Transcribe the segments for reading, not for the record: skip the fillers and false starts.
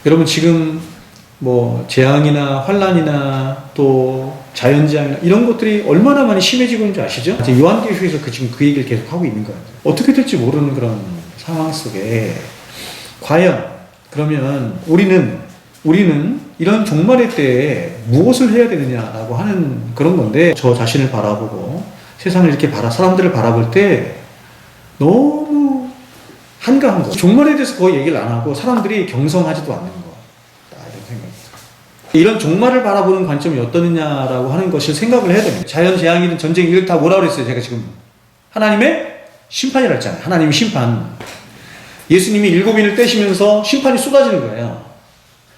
여러분 지금 뭐 재앙이나 환란이나 또 자연재앙이나 이런 것들이 얼마나 많이 심해지고 있는지 아시죠? 요한계시록에서 지금 그 얘기를 계속 하고 있는 거예요. 어떻게 될지 모르는 그런 상황 속에 과연 그러면 우리는 이런 종말의 때에 무엇을 해야 되느냐라고 하는 그런 건데, 저 자신을 바라보고 세상을 이렇게 사람들을 바라볼 때 너무 한가한 거. 종말에 대해서 거의 얘기를 안 하고 사람들이 경성하지도 않는 거. 이런 생각이 들어요. 이런 종말을 바라보는 관점이 어떠느냐라고 하는 것을 생각을 해야 됩니다. 자연재앙이든 전쟁, 이걸 다 뭐라고 그랬어요? 제가 지금 하나님의 심판이라고 했잖아요. 하나님의 심판. 예수님이 7인을 떼시면서 심판이 쏟아지는 거예요.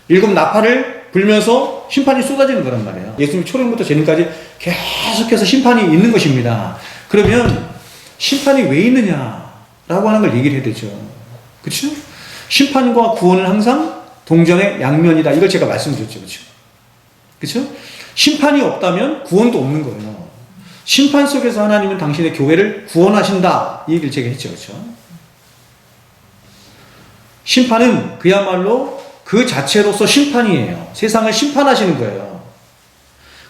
7 나팔을 불면서 심판이 쏟아지는 거란 말이에요. 예수님이 초림부터 재림까지 계속해서 심판이 있는 것입니다. 그러면 심판이 왜 있느냐라고 하는 걸 얘기를 해야 되죠. 그렇죠? 심판과 구원은 항상 동전의 양면이다. 이걸 제가 말씀드렸죠. 그렇죠? 그렇죠? 심판이 없다면 구원도 없는 거예요. 심판 속에서 하나님은 당신의 교회를 구원하신다. 이 얘기를 제가 했죠. 그렇죠? 심판은 그야말로 그 자체로서 심판이에요. 세상을 심판하시는 거예요.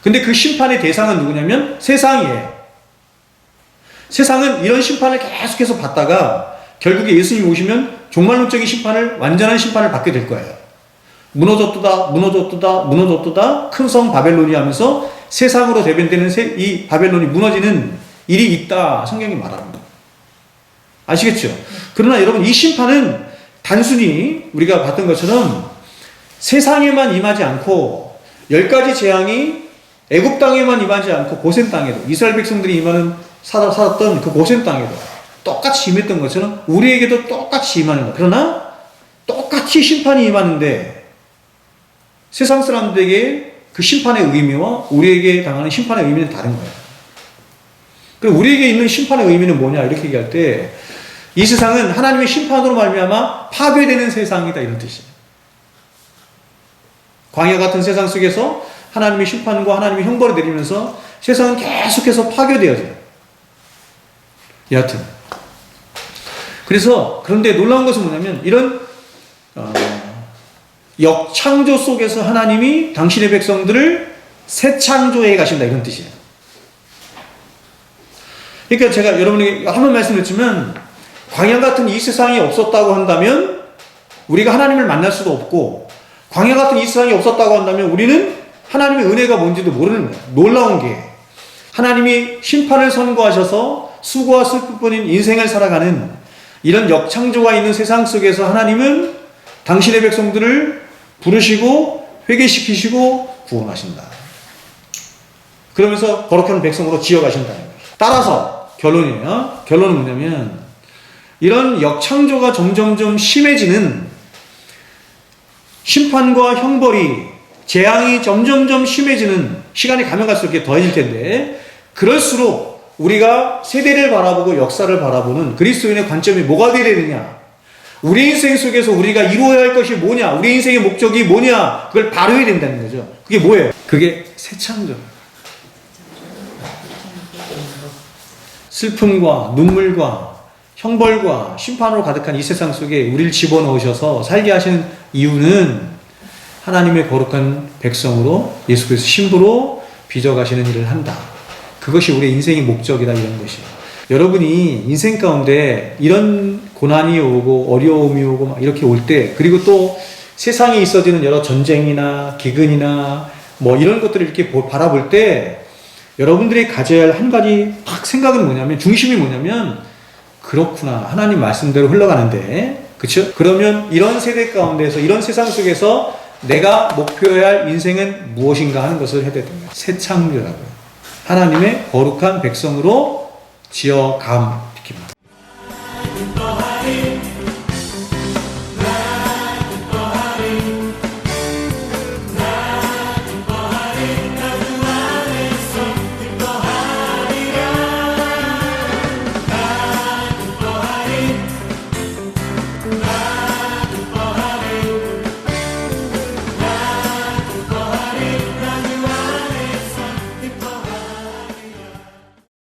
근데 그 심판의 대상은 누구냐면 세상이에요. 세상은 이런 심판을 계속해서 받다가 결국에 예수님이 오시면 종말론적인 심판을, 완전한 심판을 받게 될 거예요. 무너졌도다 큰 성 바벨론이 하면서 세상으로 대변되는 이 바벨론이 무너지는 일이 있다. 성경이 말합니다. 아시겠죠? 그러나 여러분, 이 심판은 단순히 우리가 봤던 것처럼 세상에만 임하지 않고 10가지 재앙이 애굽 땅에만 임하지 않고 고센 땅에도, 이스라엘 백성들이 살았던 그 고센 땅에도 똑같이 임했던 것처럼 우리에게도 똑같이 임하는 것. 그러나 똑같이 심판이 임하는데 세상 사람들에게 그 심판의 의미와 우리에게 당하는 심판의 의미는 다른 거예요. 그럼 우리에게 있는 심판의 의미는 뭐냐 이렇게 얘기할 때, 이 세상은 하나님의 심판으로 말미암아 파괴되는 세상이다 이런 뜻이에요. 광야 같은 세상 속에서 하나님의 심판과 하나님의 형벌을 내리면서 세상은 계속해서 파괴되어져요. 여하튼 그래서, 그런데 놀라운 것은 뭐냐면 이런 역창조 속에서 하나님이 당신의 백성들을 새 창조해 가신다 이런 뜻이에요. 그러니까 제가 여러분에게 한 번 말씀드렸지만, 광야 같은 이 세상이 없었다고 한다면 우리가 하나님을 만날 수도 없고, 광야 같은 이 세상이 없었다고 한다면 우리는 하나님의 은혜가 뭔지도 모르는 거예요. 놀라운 게, 하나님이 심판을 선고하셔서 수고와 슬픔뿐인 인생을 살아가는 이런 역창조가 있는 세상 속에서 하나님은 당신의 백성들을 부르시고 회개시키시고 구원하신다. 그러면서 거룩한 백성으로 지어가신다는 거예요. 따라서 결론이에요. 결론은 뭐냐면, 이런 역창조가 점점점 심해지는, 심판과 형벌이, 재앙이 점점점 심해지는 시간이 가면 갈수록 이렇게 더해질 텐데, 그럴수록 우리가 세대를 바라보고 역사를 바라보는 그리스도인의 관점이 뭐가 되어야 되느냐, 우리 인생 속에서 우리가 이루어야 할 것이 뭐냐, 우리 인생의 목적이 뭐냐, 그걸 바로해야 된다는 거죠. 그게 뭐예요? 그게 새 창조. 슬픔과 눈물과 형벌과 심판으로 가득한 이 세상 속에 우리를 집어넣으셔서 살게 하시는 이유는 하나님의 거룩한 백성으로 예수 그리스도 신부로 빚어가시는 일을 한다. 그것이 우리의 인생의 목적이다 이런 것이에요. 여러분이 인생 가운데 이런 고난이 오고 어려움이 오고 막 이렇게 올 때, 그리고 또 세상에 있어지는 여러 전쟁이나 기근이나 뭐 이런 것들을 이렇게 바라볼 때 여러분들이 가져야 할 한 가지 딱 생각은 뭐냐면, 중심이 뭐냐면, 그렇구나, 하나님 말씀대로 흘러가는데, 그쵸? 그러면 이런 세대 가운데서, 이런 세상 속에서 내가 목표해야 할 인생은 무엇인가 하는 것을 해야 됩니다. 새 창조라고요. 하나님의 거룩한 백성으로 지어감.